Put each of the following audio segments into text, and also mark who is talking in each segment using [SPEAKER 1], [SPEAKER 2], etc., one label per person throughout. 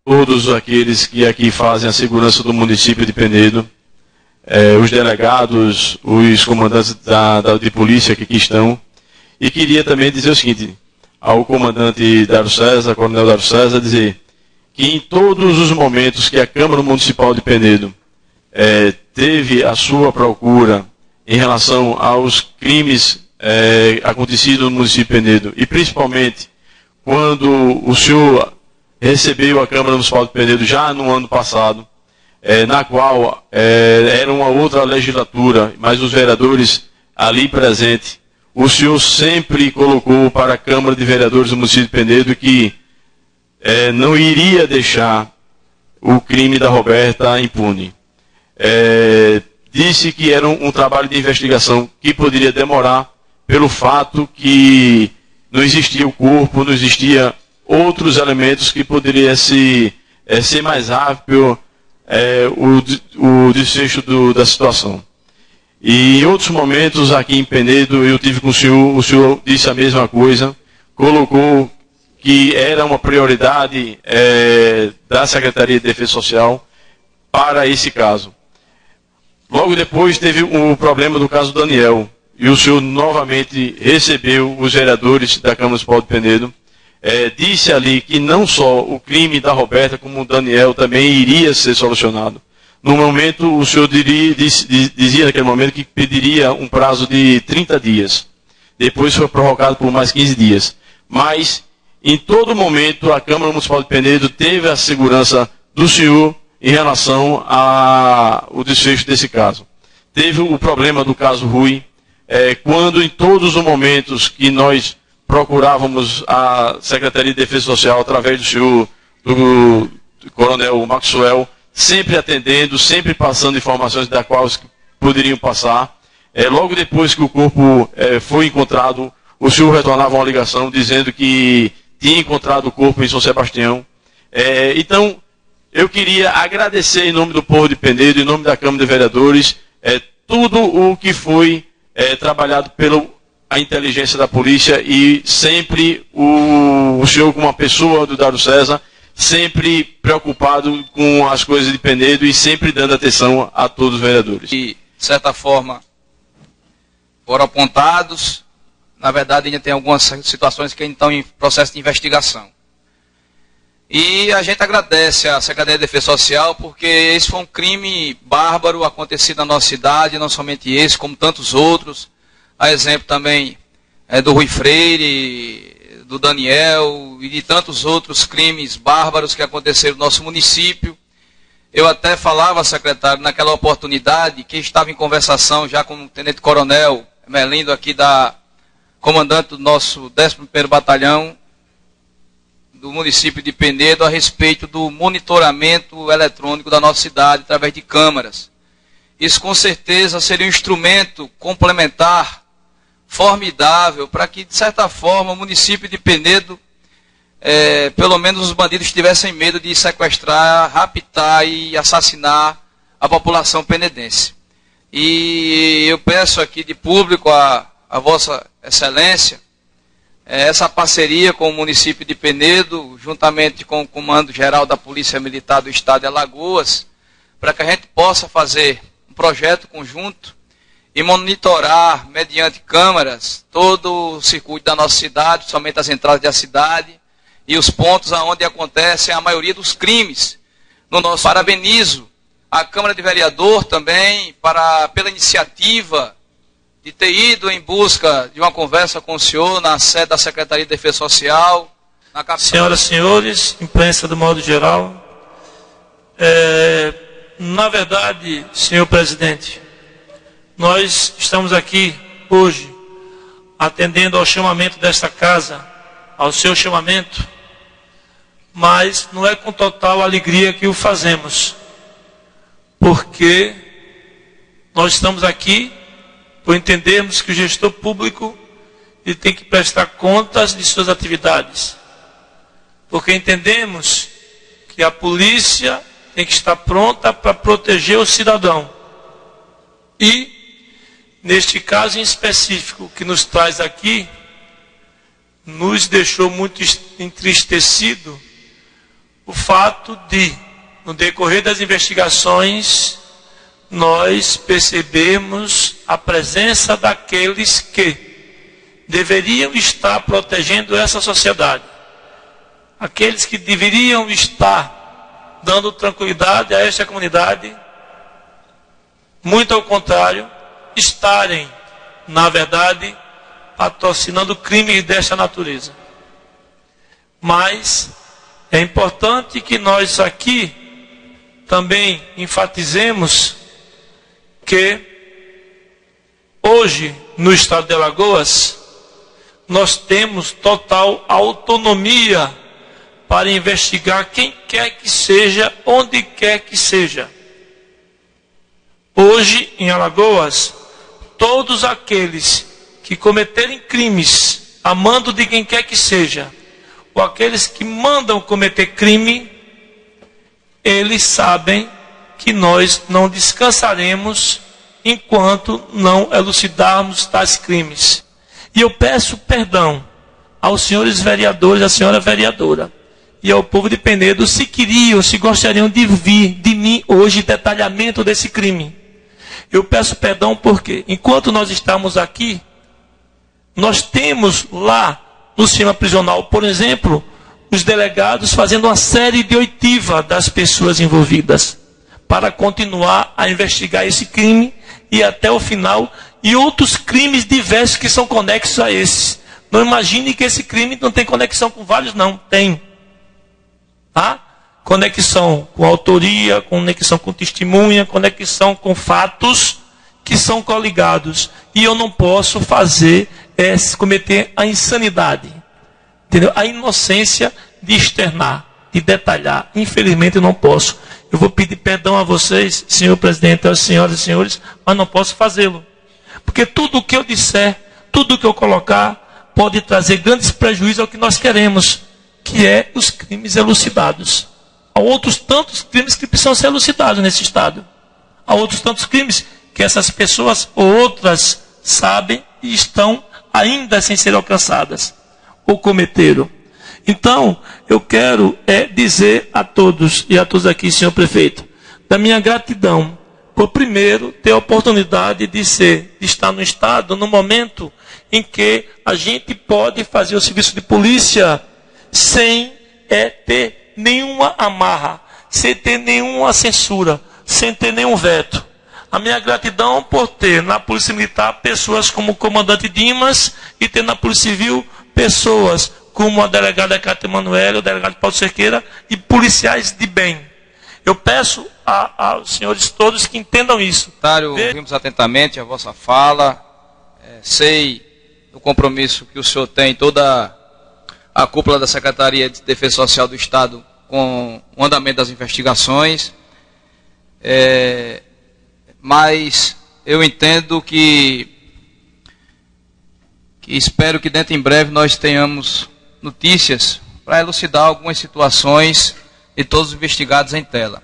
[SPEAKER 1] todos aqueles que aqui fazem a segurança do município de Penedo, os delegados, os comandantes de polícia que aqui estão. E queria também dizer o seguinte, ao comandante Dário César, coronel Dário César, dizer que em todos os momentos que a Câmara Municipal de Penedo teve a sua procura em relação aos crimes acontecidos no município de Penedo, e principalmente quando o senhor recebeu a Câmara Municipal de Penedo já no ano passado, na qual era uma outra legislatura, mas os vereadores ali presentes, o senhor sempre colocou para a Câmara de Vereadores do município de Penedo que não iria deixar o crime da Roberta impune. Disse que era um trabalho de investigação que poderia demorar pelo fato que não existia o corpo, não existia outros elementos que poderia ser mais rápido o desfecho da situação. E em outros momentos aqui em Penedo eu tive com o senhor disse a mesma coisa, colocou que era uma prioridade da Secretaria de Defesa Social para esse caso. Logo depois teve o problema do caso Daniel, e o senhor novamente recebeu os vereadores da Câmara Municipal de Penedo, disse ali que não só o crime da Roberta, como o Daniel também iria ser solucionado. No momento, o senhor dizia naquele momento que pediria um prazo de 30 dias. Depois foi prorrogado por mais 15 dias. Mas, em todo momento, a Câmara Municipal de Penedo teve a segurança do senhor em relação ao desfecho desse caso. Teve o problema do caso Rui, quando em todos os momentos que nós procurávamos a Secretaria de Defesa Social, através do senhor, do coronel Maxwell, sempre atendendo, sempre passando informações das quais poderiam passar. Logo depois que o corpo foi encontrado, o senhor retornava uma ligação dizendo que tinha encontrado o corpo em São Sebastião. Então, eu queria agradecer em nome do povo de Penedo, em nome da Câmara de Vereadores, tudo o que foi trabalhado pela inteligência da polícia, e sempre o senhor, como uma pessoa do Dário César, sempre preocupado com as coisas de Penedo e sempre dando atenção a todos os vereadores.
[SPEAKER 2] E, de certa forma, foram apontados. Na verdade, ainda tem algumas situações que ainda estão em processo de investigação. E a gente agradece à Secretaria de Defesa Social, porque esse foi um crime bárbaro acontecido na nossa cidade, não somente esse, como tantos outros. A exemplo também do Rui Freire, do Daniel e de tantos outros crimes bárbaros que aconteceram no nosso município. Eu até falava, secretário, naquela oportunidade, que estava em conversação já com o tenente-coronel Melindo, aqui comandante do nosso 11º Batalhão do município de Penedo, a respeito do monitoramento eletrônico da nossa cidade através de câmaras. Isso com certeza seria um instrumento complementar, formidável, para que, de certa forma, o município de Penedo, pelo menos os bandidos tivessem medo de sequestrar, raptar e assassinar a população penedense. E eu peço aqui de público a Vossa Excelência essa parceria com o município de Penedo, juntamente com o Comando Geral da Polícia Militar do Estado de Alagoas, para que a gente possa fazer um projeto conjunto e monitorar, mediante câmaras, todo o circuito da nossa cidade, somente as entradas da cidade e os pontos onde acontecem a maioria dos crimes. Parabenizo a Câmara de Vereador também pela iniciativa de ter ido em busca de uma conversa com o senhor na sede da Secretaria de Defesa Social.
[SPEAKER 3] Senhoras e senhores, imprensa do modo geral, na verdade, senhor presidente, nós estamos aqui hoje atendendo ao chamamento desta casa, ao seu chamamento, mas não é com total alegria que o fazemos, porque nós estamos aqui por entendermos que o gestor público ele tem que prestar contas de suas atividades, porque entendemos que a polícia tem que estar pronta para proteger o cidadão. E, neste caso em específico que nos traz aqui, nos deixou muito entristecido o fato de, no decorrer das investigações, nós percebemos a presença daqueles que deveriam estar protegendo essa sociedade. Aqueles que deveriam estar dando tranquilidade a esta comunidade, muito ao contrário, estarem, na verdade, patrocinando crimes desta natureza. Mas é importante que nós aqui também enfatizemos que hoje, no estado de Alagoas, nós temos total autonomia para investigar quem quer que seja, onde quer que seja. Hoje, em Alagoas, todos aqueles que cometerem crimes a mando de quem quer que seja, ou aqueles que mandam cometer crime, eles sabem que nós não descansaremos enquanto não elucidarmos tais crimes. E eu peço perdão aos senhores vereadores, à senhora vereadora, e ao povo de Penedo, se queriam, se gostariam de vir de mim hoje detalhamento desse crime. Eu peço perdão porque, enquanto nós estamos aqui, nós temos lá no sistema prisional, por exemplo, os delegados fazendo uma série de oitiva das pessoas envolvidas para continuar a investigar esse crime e até o final, e outros crimes diversos que são conexos a esses. Não imagine que esse crime não tem conexão com vários, não. Tem. Tá? Conexão com autoria, conexão com testemunha, conexão com fatos que são coligados. E eu não posso cometer a insanidade, entendeu? A inocência de externar, de detalhar. Infelizmente eu não posso. Eu vou pedir perdão a vocês, senhor presidente, às senhoras e senhores, mas não posso fazê-lo. Porque tudo o que eu disser, tudo o que eu colocar, pode trazer grandes prejuízos ao que nós queremos, que é os crimes elucidados. Há outros tantos crimes que precisam ser elucidados nesse estado. Há outros tantos crimes que essas pessoas ou outras sabem e estão ainda sem ser alcançadas, ou cometeram. Então, eu quero dizer a todos e a todos aqui, senhor prefeito, da minha gratidão por primeiro ter a oportunidade de estar no estado no momento em que a gente pode fazer o serviço de polícia sem ter nenhuma amarra, sem ter nenhuma censura, sem ter nenhum veto. A minha gratidão por ter na Polícia Militar pessoas como o comandante Dimas e ter na Polícia Civil pessoas como a delegada Cátia Emanuele, o delegado Paulo Cerqueira e policiais de bem. Eu peço aos senhores todos que entendam isso.
[SPEAKER 2] Secretário, ouvimos atentamente a vossa fala, sei do compromisso que o senhor tem, toda a cúpula da Secretaria de Defesa Social do Estado com o andamento das investigações, mas eu entendo que espero que dentro em breve nós tenhamos notícias para elucidar algumas situações de todos os investigados em tela.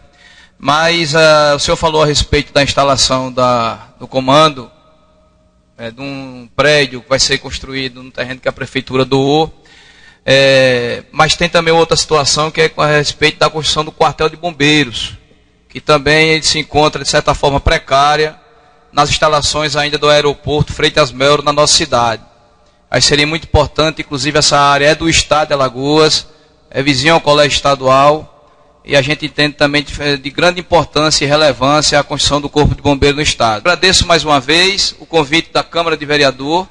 [SPEAKER 2] Mas o senhor falou a respeito da instalação do comando, de um prédio que vai ser construído no terreno que a prefeitura doou, mas tem também outra situação que é a respeito da construção do quartel de bombeiros, que também ele se encontra de certa forma precária nas instalações ainda do aeroporto Freitas Melo na nossa cidade. Aí seria muito importante, inclusive essa área é do estado de Alagoas, é vizinho ao colégio estadual, e a gente entende também de grande importância e relevância a construção do Corpo de Bombeiro no estado. Agradeço mais uma vez o convite da Câmara de Vereador,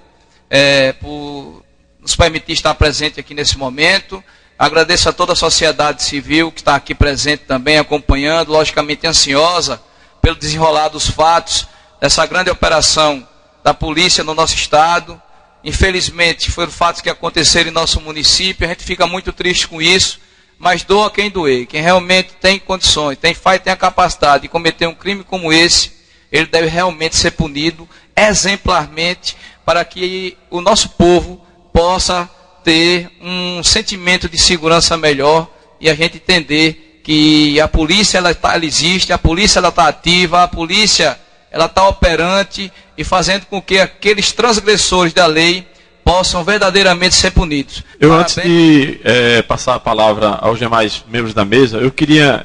[SPEAKER 2] por nos permitir estar presente aqui nesse momento. Agradeço a toda a sociedade civil que está aqui presente também, acompanhando, logicamente ansiosa pelo desenrolar dos fatos dessa grande operação da polícia no nosso estado. Infelizmente, foram fatos que aconteceram em nosso município, a gente fica muito triste com isso, mas doa quem doer. Quem realmente tem condições, tem a capacidade de cometer um crime como esse, ele deve realmente ser punido exemplarmente para que o nosso povo possa ter um sentimento de segurança melhor e a gente entender que a polícia ela existe, a polícia ela está ativa, a polícia ela está operante e fazendo com que aqueles transgressores da lei possam possam verdadeiramente ser punidos.
[SPEAKER 1] Antes de passar a palavra aos demais membros da mesa, eu queria,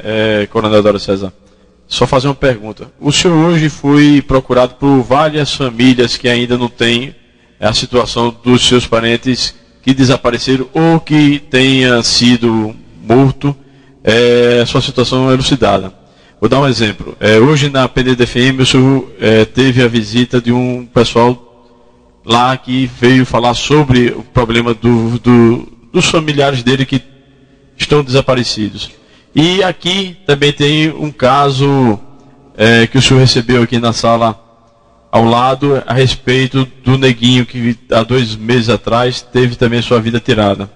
[SPEAKER 1] Coronel Dório César, só fazer uma pergunta. O senhor hoje foi procurado por várias famílias que ainda não têm a situação dos seus parentes que desapareceram ou que tenha sido morto, sua situação elucidada. Vou dar um exemplo. Hoje na PNDFM o senhor teve a visita de um pessoal lá que veio falar sobre o problema dos familiares dele que estão desaparecidos. E aqui também tem um caso que o senhor recebeu aqui na sala ao lado, a respeito do neguinho que há 2 meses atrás teve também sua vida tirada.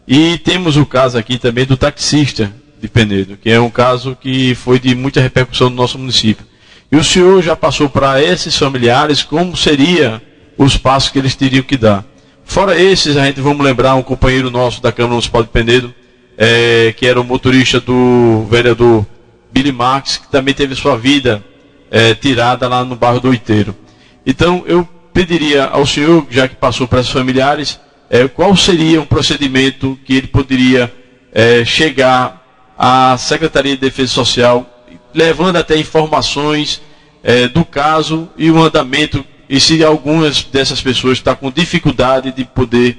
[SPEAKER 1] E temos o caso aqui também do taxista de Penedo, que é um caso que foi de muita repercussão no nosso município. E o senhor já passou para esses familiares como seria os passos que eles teriam que dar. Fora esses, a gente vamos lembrar um companheiro nosso da Câmara Municipal de Penedo, que era o motorista do vereador Billy Marques, que também teve sua vida tirada lá no bairro do Oiteiro. Então, eu pediria ao senhor, já que passou para esses familiares, qual seria um procedimento que ele poderia chegar à Secretaria de Defesa Social, levando até informações do caso e o andamento, e se algumas dessas pessoas estão com dificuldade de poder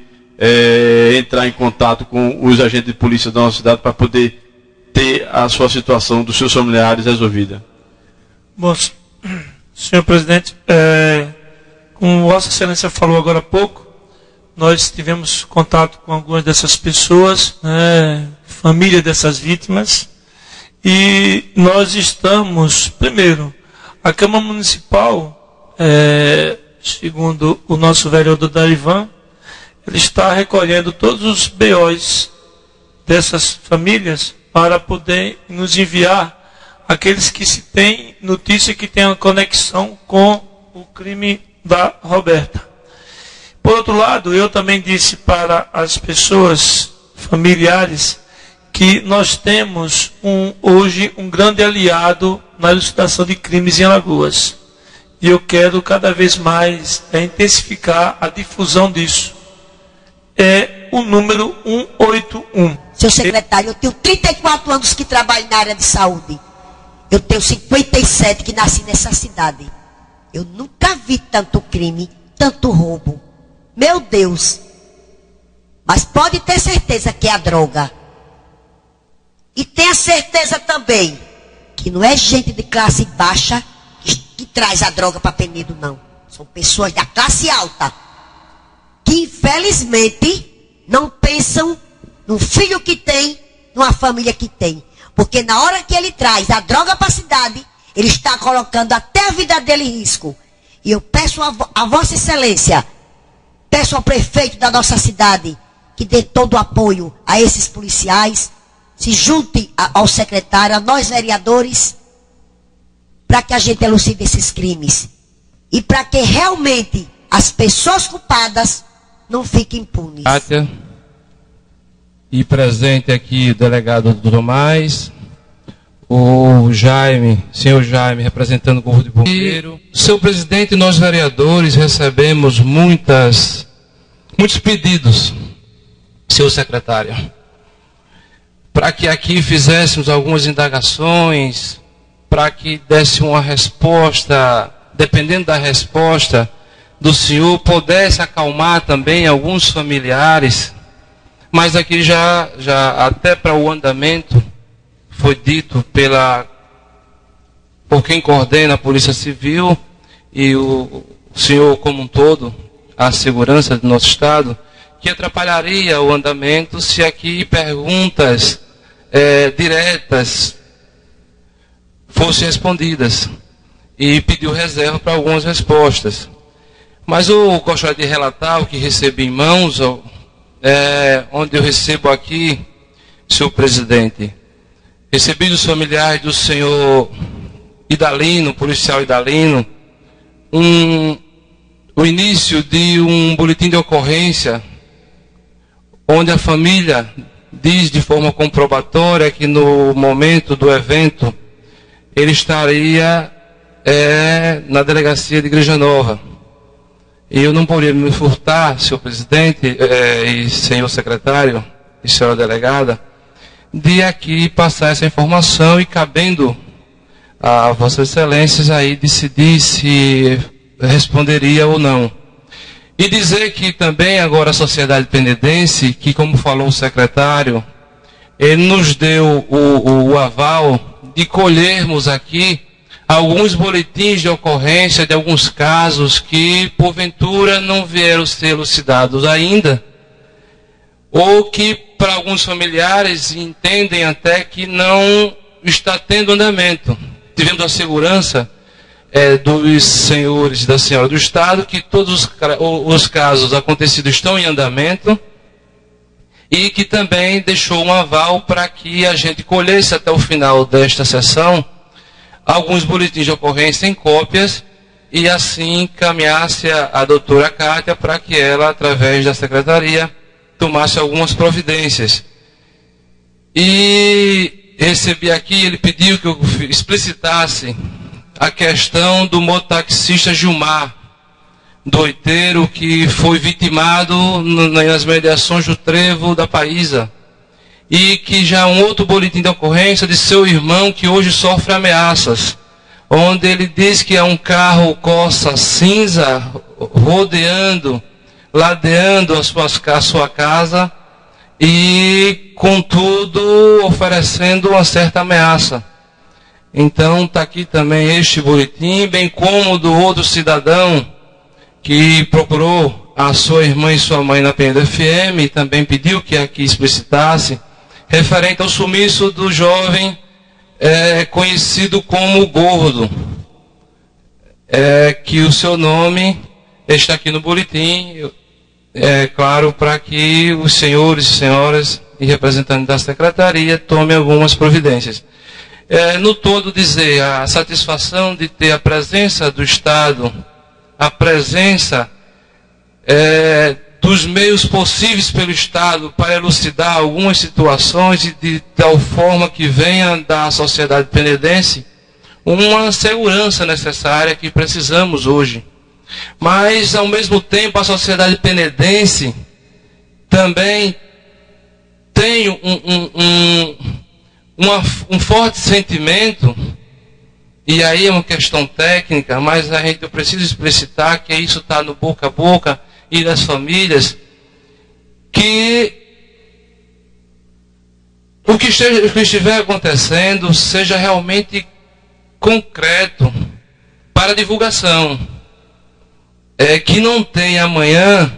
[SPEAKER 1] entrar em contato com os agentes de polícia da nossa cidade para poder ter a sua situação dos seus familiares resolvida.
[SPEAKER 3] Bom, senhor presidente, como Vossa Excelência falou agora há pouco, nós tivemos contato com algumas dessas pessoas, família dessas vítimas, e nós estamos, primeiro, a Câmara Municipal, segundo o nosso vereador Darivan, ele está recolhendo todos os BOs dessas famílias para poder nos enviar aqueles que se tem notícia que tem uma conexão com o crime da Roberta. Por outro lado, eu também disse para as pessoas familiares que nós temos hoje um grande aliado na elucidação de crimes em Alagoas. E eu quero cada vez mais intensificar a difusão disso. É o número 181.
[SPEAKER 4] Seu secretário, eu tenho 34 anos que trabalho na área de saúde. Eu tenho 57 que nasci nessa cidade. Eu nunca vi tanto crime, tanto roubo. Meu Deus. Mas pode ter certeza que é a droga. E tenha certeza também que não é gente de classe baixa que traz a droga para Penedo, não. São pessoas da classe alta que infelizmente não pensam no filho que tem, numa família que tem. Porque na hora que ele traz a droga para a cidade, ele está colocando até a vida dele em risco. E eu peço a Vossa Excelência, peço ao prefeito da nossa cidade, que dê todo o apoio a esses policiais, se junte ao secretário, a nós vereadores, para que a gente elucide esses crimes. E para que realmente as pessoas culpadas não fiquem impunes.
[SPEAKER 5] E presente aqui o delegado do Tomás, o Jaime, senhor Jaime, representando o Corpo de Bombeiro. Seu presidente, nós vereadores recebemos muitos pedidos, seu secretário, para que aqui fizéssemos algumas indagações, para que desse uma resposta, dependendo da resposta do senhor, pudesse acalmar também alguns familiares. Mas aqui já até para o andamento, foi dito por quem coordena a Polícia Civil e o senhor como um todo, a segurança do nosso Estado, que atrapalharia o andamento se aqui perguntas diretas fossem respondidas. E pediu reserva para algumas respostas. Mas eu gostaria de relatar o que recebi em mãos, onde eu recebo aqui, senhor presidente, recebi dos familiares do senhor Idalino, policial Idalino, o início de um boletim de ocorrência, onde a família diz de forma comprobatória que no momento do evento ele estaria na delegacia de Igreja Nova. Eu não poderia me furtar, senhor presidente, e senhor secretário e senhora delegada, de aqui passar essa informação e cabendo a vossas excelências aí decidir se responderia ou não. E dizer que também agora a sociedade penedense, que como falou o secretário, ele nos deu o aval de colhermos aqui alguns boletins de ocorrência de alguns casos que porventura não vieram ser elucidados ainda, ou que para alguns familiares entendem até que não está tendo andamento. Tivemos a segurança dos senhores e da senhora do Estado que todos os casos acontecidos estão em andamento e que também deixou um aval para que a gente colhesse até o final desta sessão alguns boletins de ocorrência em cópias e assim caminhasse a doutora Cátia para que ela, através da secretaria, tomasse algumas providências. E recebi aqui, ele pediu que eu explicitasse a questão do mototaxista Gilmar, doiteiro, que foi vitimado nas mediações do Trevo da Paísa. E que já um outro boletim de ocorrência de seu irmão que hoje sofre ameaças, onde ele diz que é um carro Corsa cinza rodeando, ladeando a sua casa e, contudo, oferecendo uma certa ameaça. Então está aqui também este boletim, bem como do outro cidadão que procurou a sua irmã e sua mãe na PNFM e também pediu que aqui explicitasse, referente ao sumiço do jovem conhecido como Gordo, que o seu nome está aqui no boletim, claro, para que os senhores e senhoras e representantes da secretaria tomem algumas providências. No todo dizer, a satisfação de ter a presença do Estado, a presença dos meios possíveis pelo Estado para elucidar algumas situações e de tal forma que venha da sociedade penedense uma segurança necessária que precisamos hoje. Mas, ao mesmo tempo, a sociedade penedense também tem um forte sentimento, e aí é uma questão técnica, mas eu preciso explicitar que isso está no boca a boca e das famílias, que o que estiver acontecendo seja realmente concreto para divulgação. Que não tenha amanhã,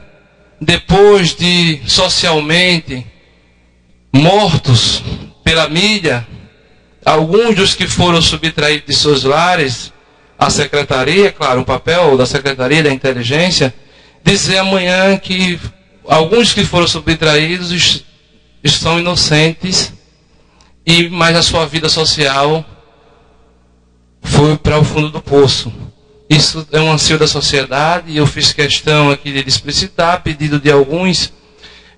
[SPEAKER 5] depois de socialmente mortos pela mídia, alguns dos que foram subtraídos de seus lares, a secretaria, claro, o papel da Secretaria da Inteligência, dizer amanhã que alguns que foram subtraídos estão inocentes, mas a sua vida social foi para o fundo do poço. Isso é um anseio da sociedade, e eu fiz questão aqui de explicitar, pedido de alguns,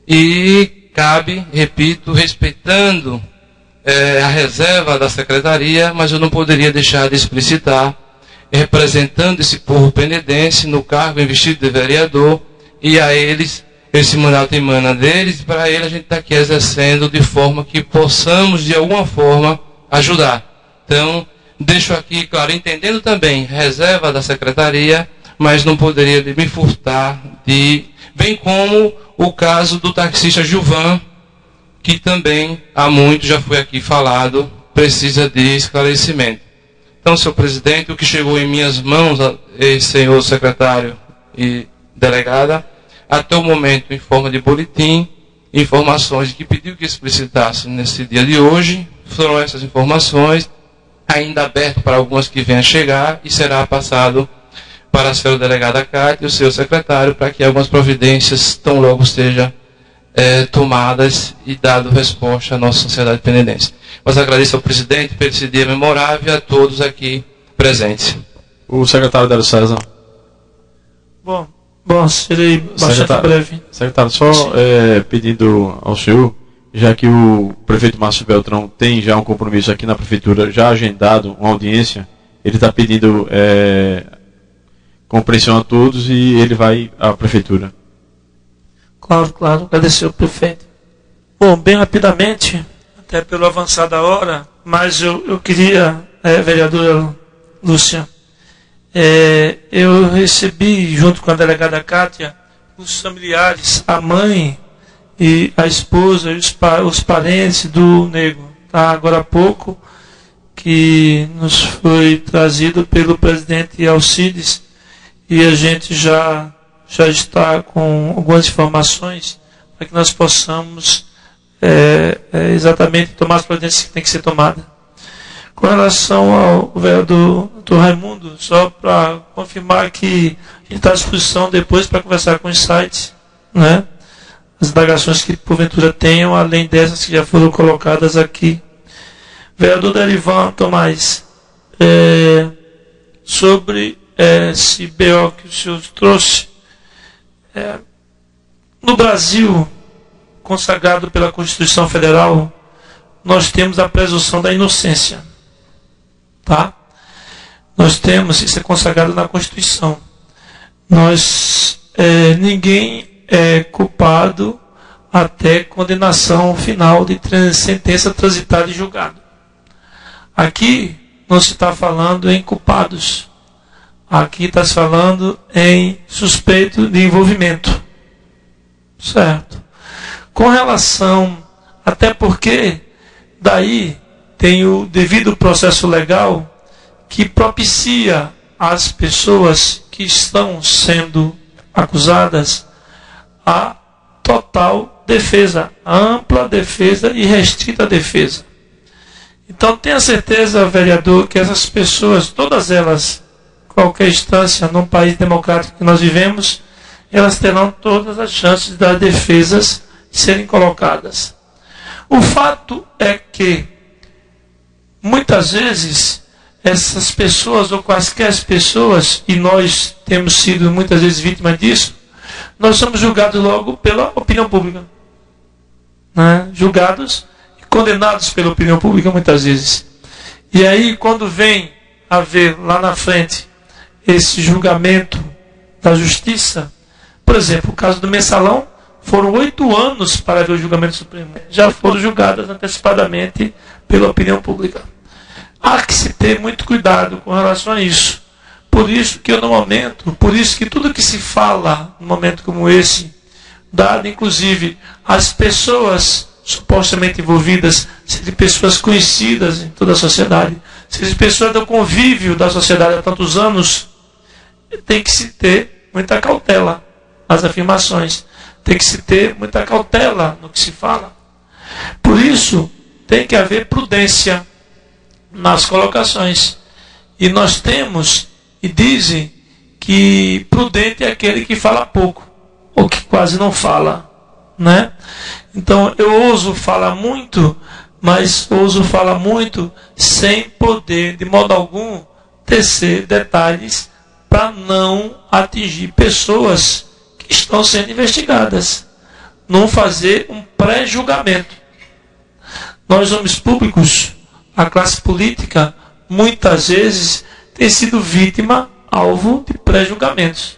[SPEAKER 5] e cabe, repito, respeitando a reserva da secretaria, mas eu não poderia deixar de explicitar, representando esse povo penedense no cargo investido de vereador, e a eles, esse mandato emana deles, e para ele a gente está aqui exercendo de forma que possamos, de alguma forma, ajudar. Então, deixo aqui, claro, entendendo também reserva da secretaria, mas não poderia me furtar bem como o caso do taxista Gilvan, que também há muito já foi aqui falado, precisa de esclarecimento. Então, senhor presidente, o que chegou em minhas mãos, senhor secretário e delegada, até o momento em forma de boletim, informações que pediu que explicitasse nesse dia de hoje, foram essas informações, ainda aberto para algumas que venham a chegar, e será passado para a senhora delegada Cátia e o seu secretário, para que algumas providências tão logo estejam tomadas e dado resposta à nossa sociedade penedense. Mas agradeço ao presidente por esse dia memorável e a todos aqui presentes.
[SPEAKER 1] O secretário Délio César.
[SPEAKER 3] Bom, serei bastante breve.
[SPEAKER 1] Secretário, só pedindo ao senhor, já que o prefeito Márcio Beltrão tem já um compromisso aqui na prefeitura, já agendado uma audiência, ele está pedindo compreensão a todos e ele vai à prefeitura.
[SPEAKER 3] Claro, agradecer ao prefeito. Bom, bem rapidamente, até pelo avançar da hora, mas eu queria, vereadora Lúcia, eu recebi, junto com a delegada Kátia, os familiares, a mãe e a esposa e os parentes do Nego. Tá? Agora há pouco, que nos foi trazido pelo presidente Alcides, e a gente já está com algumas informações para que nós possamos exatamente tomar as providências que tem que ser tomadas. Com relação ao vereador Raimundo, só para confirmar que a gente está à disposição depois para conversar com os sites, né? As indagações que porventura tenham, além dessas que já foram colocadas aqui. Vereador Derivan Tomás, sobre esse BO que o senhor trouxe, no Brasil, consagrado pela Constituição Federal, nós temos a presunção da inocência. Tá? Nós temos, isso é consagrado na Constituição. Ninguém é culpado até condenação final de sentença transitada e julgado. Aqui não se está falando em culpados. Aqui está se falando em suspeito de envolvimento. Certo? Com relação, até porque daí tem o devido processo legal que propicia às pessoas que estão sendo acusadas a total defesa, a ampla defesa e restrita defesa. Então tenha certeza, vereador, que essas pessoas, todas elas, qualquer instância num país democrático que nós vivemos, elas terão todas as chances das defesas serem colocadas. O fato é que muitas vezes essas pessoas ou quaisquer pessoas, e nós temos sido muitas vezes vítimas disso, nós somos julgados logo pela opinião pública. Né? Julgados e condenados pela opinião pública muitas vezes. E aí quando vem a ver lá na frente esse julgamento da justiça, por exemplo, o caso do Mensalão, foram 8 anos para ver o julgamento supremo. Já foram julgadas antecipadamente pela opinião pública. Há que se ter muito cuidado com relação a isso. Por isso que por isso que tudo que se fala num momento como esse, dado inclusive as pessoas supostamente envolvidas, serem pessoas conhecidas em toda a sociedade, serem pessoas do convívio da sociedade há tantos anos, tem que se ter muita cautela nas afirmações, tem que se ter muita cautela no que se fala. Por isso, tem que haver prudência nas colocações. E nós temos, e dizem, que prudente é aquele que fala pouco, ou que quase não fala. Né? Então, eu ouso falar muito, mas ouso falar muito sem poder, de modo algum, tecer detalhes para não atingir pessoas que estão sendo investigadas. Não fazer um pré-julgamento. Nós, homens públicos, a classe política, muitas vezes tem sido vítima, alvo de pré-julgamentos,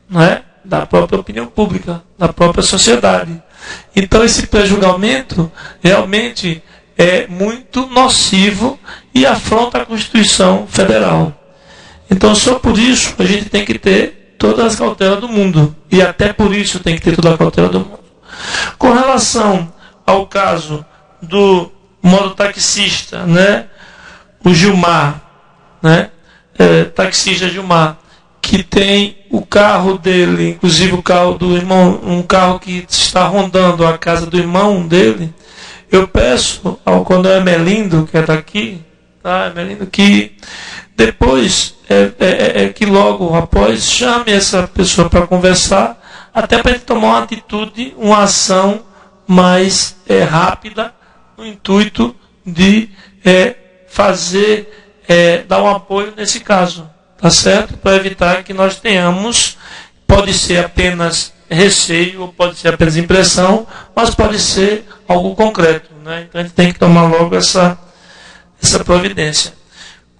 [SPEAKER 3] né? Da própria opinião pública, da própria sociedade. Então esse pré-julgamento realmente é muito nocivo e afronta a Constituição Federal. Então só por isso a gente tem que ter todas as cautelas do mundo. E até por isso tem que ter toda a cautela do mundo. Com relação ao caso do mototaxista, né? O Gilmar, né? Taxista Gilmar, que tem o carro dele, inclusive o carro do irmão, um carro que está rondando a casa do irmão dele. Eu peço ao Coronel Emelindo, que é daqui, tá? Emelindo, que depois, que logo após, chame essa pessoa para conversar, até para ele tomar uma atitude, uma ação mais rápida, no intuito de dar um apoio nesse caso, tá certo? Para evitar que nós tenhamos, pode ser apenas receio, ou pode ser apenas impressão, mas pode ser algo concreto, né? Então a gente tem que tomar logo essa providência.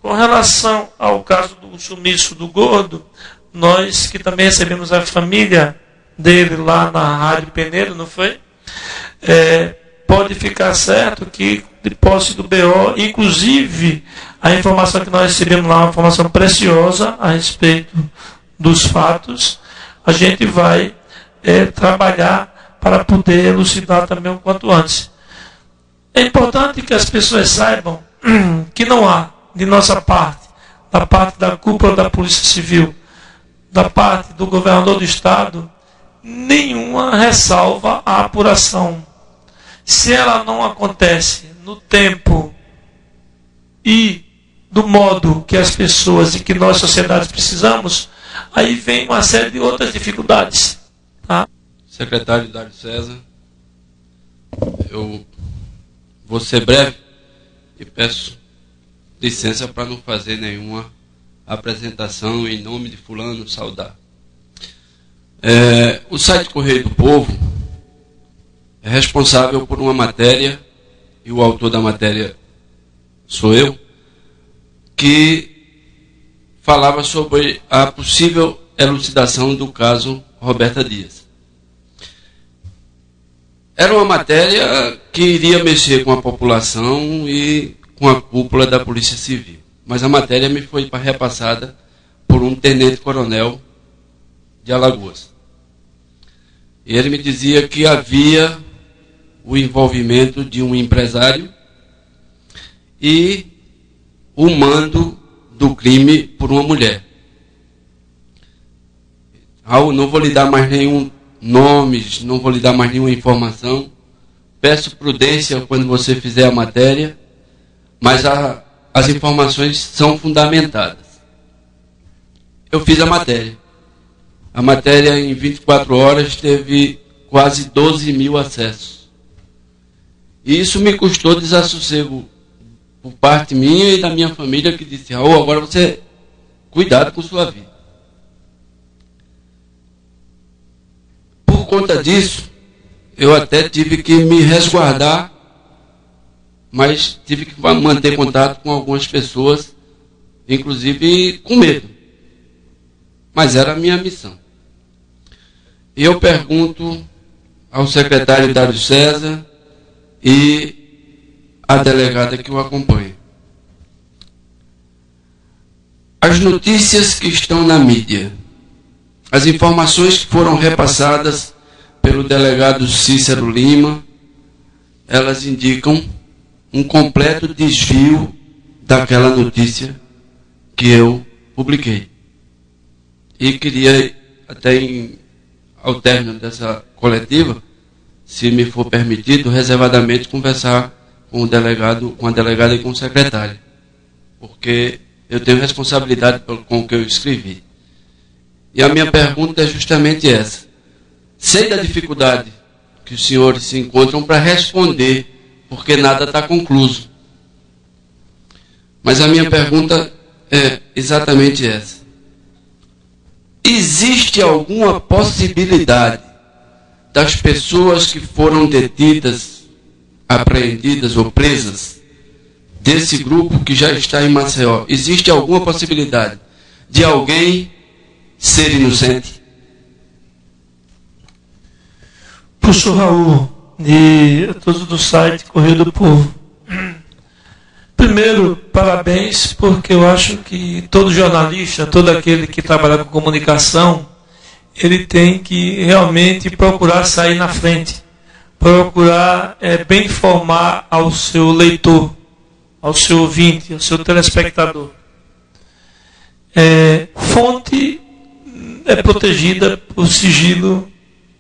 [SPEAKER 3] Com relação ao caso do sumiço do Gordo, nós que também recebemos a família dele lá na Rádio Peneiro, não foi? Pode ficar certo que, de posse do BO, inclusive a informação que nós recebemos lá, uma informação preciosa a respeito dos fatos, a gente vai trabalhar para poder elucidar também o quanto antes. É importante que as pessoas saibam que não há, de nossa parte, da parte da cúpula da Polícia Civil, da parte do governador do Estado, nenhuma ressalva à apuração. Se ela não acontece no tempo e do modo que as pessoas e que nós, sociedades, precisamos, aí vem uma série de outras dificuldades. Tá?
[SPEAKER 6] Secretário Dário César, eu vou ser breve e peço licença para não fazer nenhuma apresentação em nome de fulano, saudar. O site Correio do Povo é responsável por uma matéria, e o autor da matéria sou eu, que falava sobre a possível elucidação do caso Roberta Dias. Era uma matéria que iria mexer com a população e com a cúpula da Polícia Civil. Mas a matéria me foi repassada por um tenente-coronel de Alagoas. E ele me dizia que havia o envolvimento de um empresário e o mando do crime por uma mulher. Raul, não vou lhe dar mais nenhum nome, não vou lhe dar mais nenhuma informação. Peço prudência quando você fizer a matéria, mas as informações são fundamentadas. Eu fiz a matéria. A matéria, em 24 horas, teve quase 12 mil acessos. E isso me custou desassossego por parte minha e da minha família, que disse: Raul, agora você, cuidado com sua vida. Por conta disso, eu até tive que me resguardar, mas tive que manter contato com algumas pessoas, inclusive com medo. Mas era a minha missão. E eu pergunto ao secretário Dário César e à delegada que o acompanha. As notícias que estão na mídia, as informações que foram repassadas pelo delegado Cícero Lima, elas indicam um completo desvio daquela notícia que eu publiquei. E queria, até ao término dessa coletiva, se me for permitido, reservadamente conversar com o delegado, com a delegada e com o secretário, porque eu tenho responsabilidade com o que eu escrevi. E a minha pergunta é justamente essa. Sei da dificuldade que os senhores se encontram para responder, porque nada está concluso. Mas a minha pergunta é exatamente essa. Existe alguma possibilidade das pessoas que foram detidas, apreendidas ou presas desse grupo que já está em Maceió, existe alguma possibilidade de alguém ser inocente?
[SPEAKER 3] Professor Raul, de todos do site Correio do Povo. Primeiro, parabéns, porque eu acho que todo jornalista, todo aquele que trabalha com comunicação, ele tem que realmente procurar sair na frente, procurar bem informar ao seu leitor, ao seu ouvinte, ao seu telespectador. Fonte é protegida por sigilo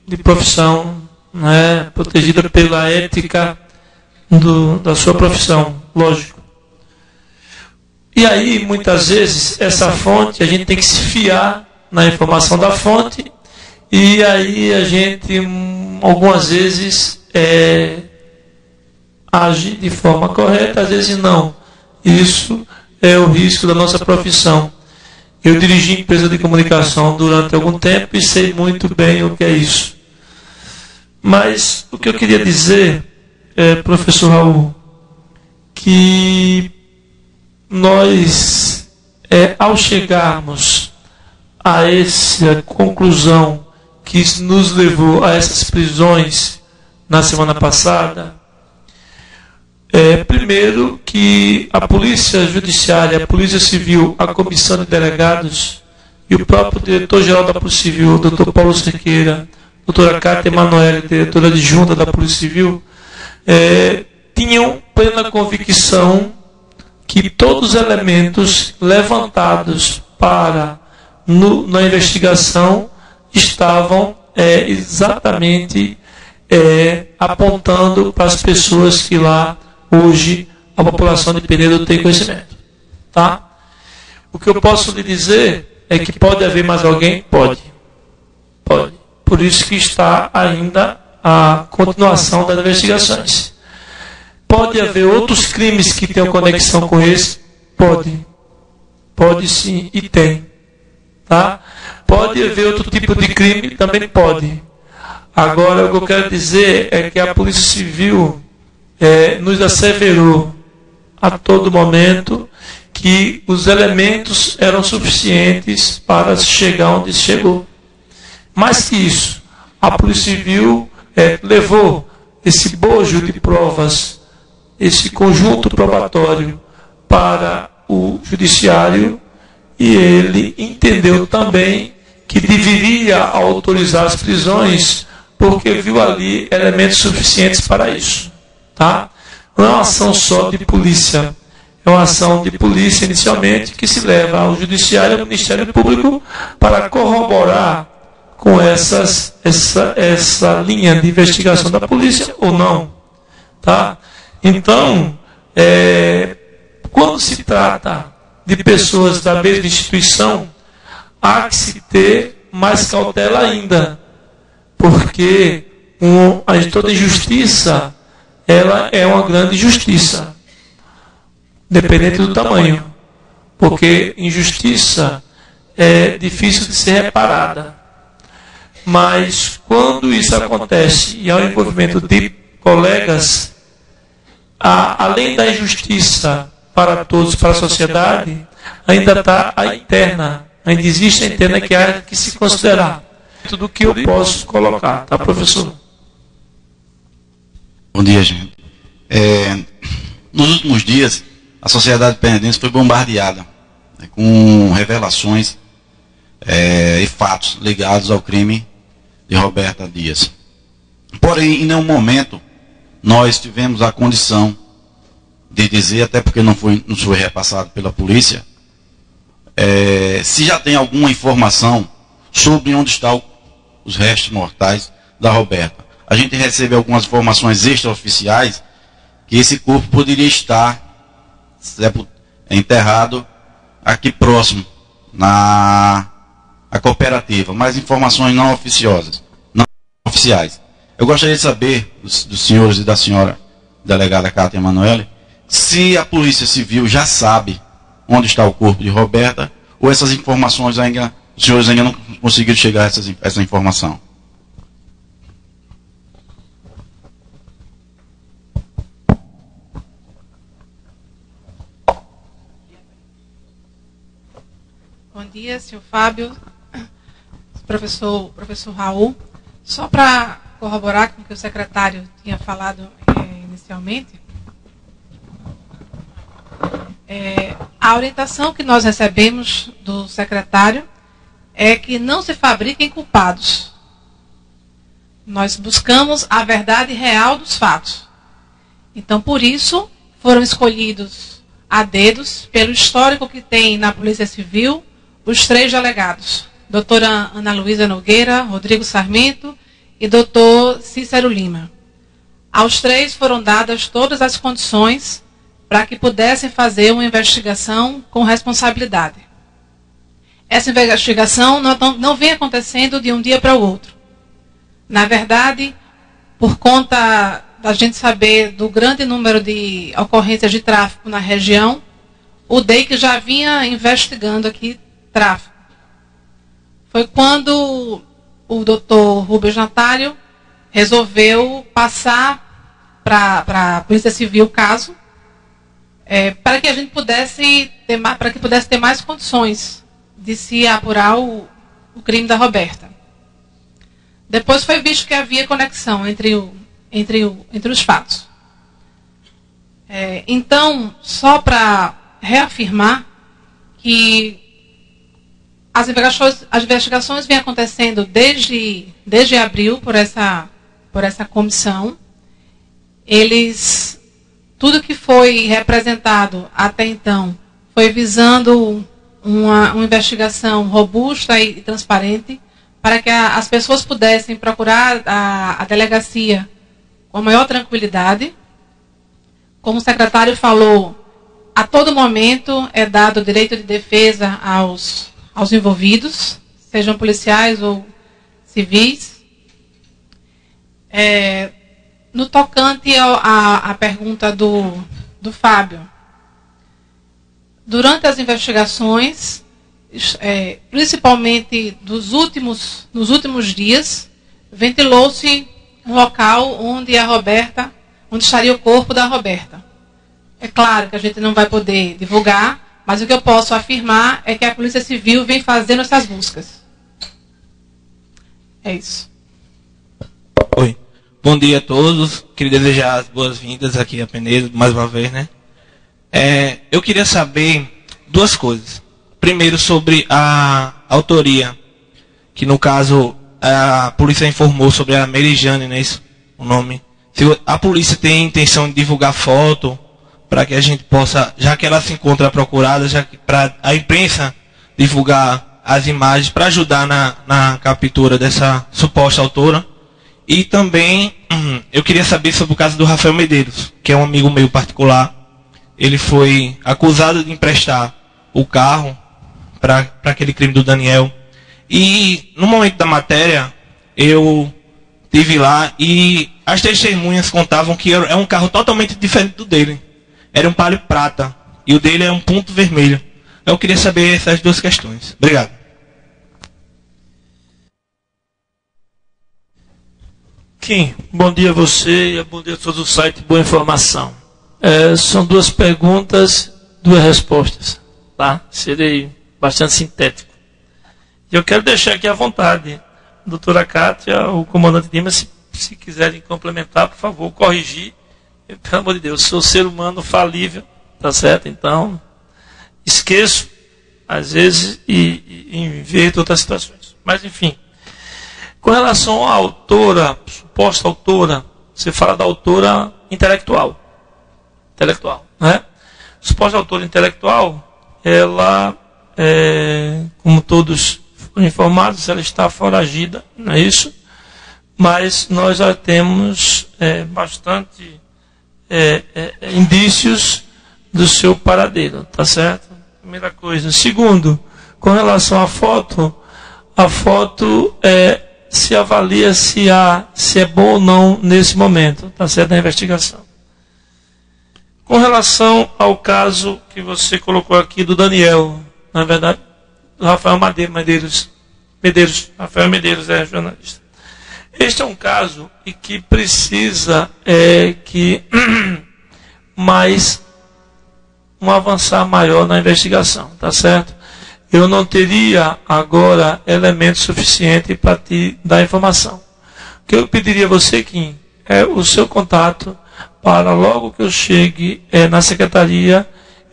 [SPEAKER 3] de profissão, né, protegida pela ética da sua profissão, lógico. E aí, muitas vezes, essa fonte, a gente tem que se fiar na informação da fonte, e aí a gente, algumas vezes, age de forma correta, às vezes não. Isso é o risco da nossa profissão. Eu dirigi empresa de comunicação durante algum tempo e sei muito bem o que é isso. Mas o que eu queria dizer, professor Raul, que nós, ao chegarmos a essa conclusão que nos levou a essas prisões na semana passada, primeiro que a Polícia Judiciária, a Polícia Civil, a Comissão de Delegados e o próprio diretor-geral da Polícia Civil, Dr. Paulo Cerqueira, doutora Cátia Emanuele, diretora adjunta da Polícia Civil, tinham plena convicção que todos os elementos levantados na investigação estavam exatamente apontando para as pessoas que lá hoje a população de Penedo tem conhecimento. Tá? O que eu posso lhe dizer é que pode haver mais alguém? Pode. Pode. Por isso que está ainda a continuação das investigações. Pode haver outros crimes que tenham conexão com esse? Pode. Pode sim, e tem. Tá? Pode haver outro tipo de crime? Também pode. Agora, o que eu quero dizer é que a Polícia Civil nos asseverou a todo momento que os elementos eram suficientes para chegar onde chegou. Mais que isso, a Polícia Civil levou esse bojo de provas, esse conjunto probatório para o Judiciário e ele entendeu também que deveria autorizar as prisões porque viu ali elementos suficientes para isso. Tá? Não é uma ação só de polícia, é uma ação de polícia inicialmente que se leva ao Judiciário e ao Ministério Público para corroborar com essa linha de investigação da polícia ou não. Tá? Então, quando se trata de pessoas da mesma instituição, há que se ter mais cautela ainda, porque toda injustiça ela é uma grande injustiça, dependente do tamanho, porque injustiça é difícil de ser reparada. Mas quando isso acontece e há o envolvimento de colegas, além da injustiça para todos, para a sociedade, ainda está a interna, ainda existe a interna que há que se considerar. Tudo que eu posso colocar, tá, professor?
[SPEAKER 7] Bom dia, gente. Nos últimos dias, a sociedade penedense foi bombardeada com revelações e fatos ligados ao crime de Roberta Dias. Porém, em nenhum momento, nós tivemos a condição de dizer, até porque não foi repassado pela polícia, se já tem alguma informação sobre onde estão os restos mortais da Roberta. A gente recebe algumas informações extraoficiais que esse corpo poderia estar enterrado aqui próximo, na cooperativa, mas informações não oficiais. Eu gostaria de saber dos senhores e da senhora delegada Cátia Emanuele, se a Polícia Civil já sabe onde está o corpo de Roberta, ou essas informações ainda, os senhores ainda não conseguiram chegar a essa informação.
[SPEAKER 8] Bom dia, senhor Fábio, professor Raul. Só para corroborar com o que o secretário tinha falado inicialmente, a orientação que nós recebemos do secretário é que não se fabriquem culpados. Nós buscamos a verdade real dos fatos. Então, por isso, foram escolhidos a dedos, pelo histórico que tem na Polícia Civil, os 3 delegados, doutora Ana Luísa Nogueira, Rodrigo Sarmento e doutor Cícero Lima. Aos 3 foram dadas todas as condições para que pudessem fazer uma investigação com responsabilidade. Essa investigação não vem acontecendo de um dia para o outro. Na verdade, por conta da gente saber do grande número de ocorrências de tráfico na região, o DEIC já vinha investigando aqui tráfico. Foi quando o doutor Rubens Natário resolveu passar para a Polícia Civil o caso, para que a gente pudesse ter mais condições de se apurar o crime da Roberta. Depois foi visto que havia conexão entre os fatos. Então, só para reafirmar que as investigações vêm acontecendo desde abril por essa comissão. Tudo que foi representado até então foi visando uma investigação robusta e transparente para que as pessoas pudessem procurar a delegacia com a maior tranquilidade. Como o secretário falou, a todo momento é dado o direito de defesa aos envolvidos, sejam policiais ou civis. No tocante à pergunta do Fábio, durante as investigações, principalmente nos últimos dias, ventilou-se um local onde estaria o corpo da Roberta. É claro que a gente não vai poder divulgar, mas o que eu posso afirmar é que a Polícia Civil vem fazendo essas buscas. É isso.
[SPEAKER 9] Oi. Bom dia a todos. Queria desejar as boas-vindas aqui a Penedo, mais uma vez, né? Eu queria saber duas coisas. Primeiro, sobre a autoria, que no caso a polícia informou sobre a Merijane, não é isso? O nome. Se a polícia tem intenção de divulgar foto, para que a gente possa, já que ela se encontra procurada, para a imprensa divulgar as imagens, para ajudar na captura dessa suposta autora. E também eu queria saber sobre o caso do Rafael Medeiros, que é um amigo meu particular. Ele foi acusado de emprestar o carro para aquele crime do Daniel. E no momento da matéria, eu estive lá e as testemunhas contavam que é um carro totalmente diferente do dele. Era um Palio prata e o dele é um ponto vermelho. Eu queria saber essas duas questões. Obrigado.
[SPEAKER 3] Kim, bom dia a você e bom dia a todos do site Boa Informação. São duas perguntas, duas respostas. Tá? Serei bastante sintético. E eu quero deixar aqui à vontade, doutora Kátia, o comandante Dimas, se quiserem complementar, por favor, corrigir. Pelo amor de Deus, sou ser humano falível, tá certo? Então, esqueço, às vezes, e inverto outras situações. Mas, enfim, com relação à autora, suposta autora, você fala da autora intelectual, né? Suposta autora intelectual, ela, como todos foram informados, ela está foragida, não é isso? Mas nós já temos bastante indícios do seu paradeiro, tá certo? Primeira coisa. Segundo, com relação à foto, se avalia se é bom ou não nesse momento, tá certo? Na investigação. Com relação ao caso que você colocou aqui do Daniel, na verdade, do Rafael Medeiros, Rafael Medeiros é jornalista. Este é um caso e que precisa um avançar maior na investigação, tá certo? Eu não teria agora elementos suficientes para te dar informação. O que eu pediria a você, Kim, é o seu contato para logo que eu chegue na secretaria,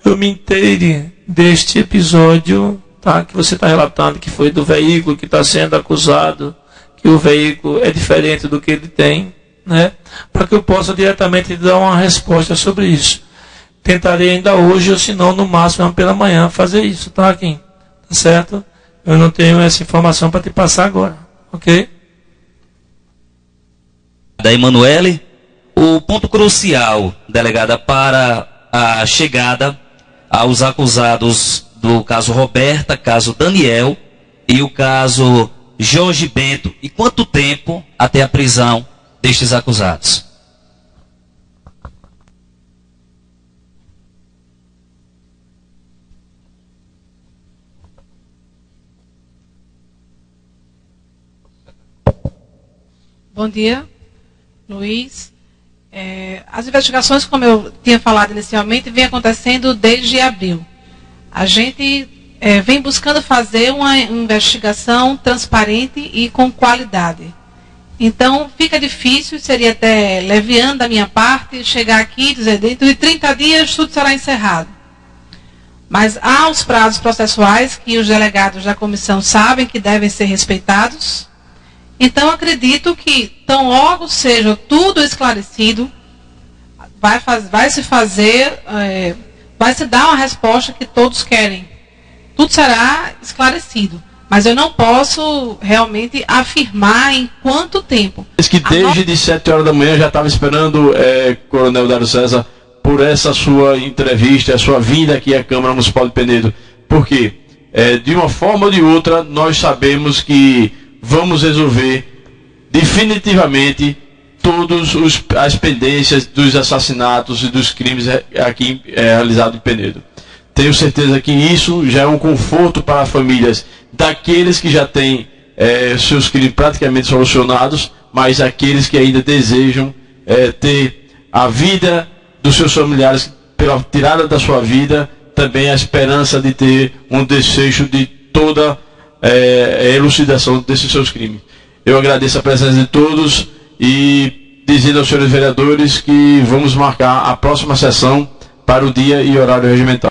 [SPEAKER 3] eu me inteire deste episódio, tá, que você está relatando, que foi do veículo que está sendo acusado, que o veículo é diferente do que ele tem, né, para que eu possa diretamente dar uma resposta sobre isso. Tentarei ainda hoje, ou se não, no máximo pela manhã, fazer isso, tá, Kim? Tá certo? Eu não tenho essa informação para te passar agora, ok?
[SPEAKER 10] Da Emanuele, o ponto crucial, delegada, para a chegada aos acusados do caso Roberta, caso Daniel e o caso Jorge Bento, e quanto tempo até a prisão destes acusados?
[SPEAKER 8] Bom dia, Luiz. As investigações, como eu tinha falado inicialmente, vêm acontecendo desde abril. A gente vem buscando fazer uma investigação transparente e com qualidade. Então, fica difícil, seria até leviano da minha parte, chegar aqui e dizer, dentro de 30 dias tudo será encerrado. Mas há os prazos processuais que os delegados da comissão sabem que devem ser respeitados. Então, acredito que, tão logo seja tudo esclarecido, vai se dar uma resposta que todos querem. Tudo será esclarecido. Mas eu não posso realmente afirmar em quanto tempo.
[SPEAKER 1] Que desde de 7 horas da manhã já estava esperando, Coronel Dário César, por essa sua entrevista, a sua vinda aqui à Câmara Municipal de Penedo. Por quê? De uma forma ou de outra, nós sabemos que vamos resolver definitivamente todas as pendências dos assassinatos e dos crimes aqui realizados em Penedo. Tenho certeza que isso já é um conforto para as famílias daqueles que já têm seus crimes praticamente solucionados, mas aqueles que ainda desejam ter a vida dos seus familiares pela tirada da sua vida, também a esperança de ter um desfecho de toda elucidação desses seus crimes. Eu agradeço a presença de todos e dizendo aos senhores vereadores que vamos marcar a próxima sessão para o dia e horário regimental.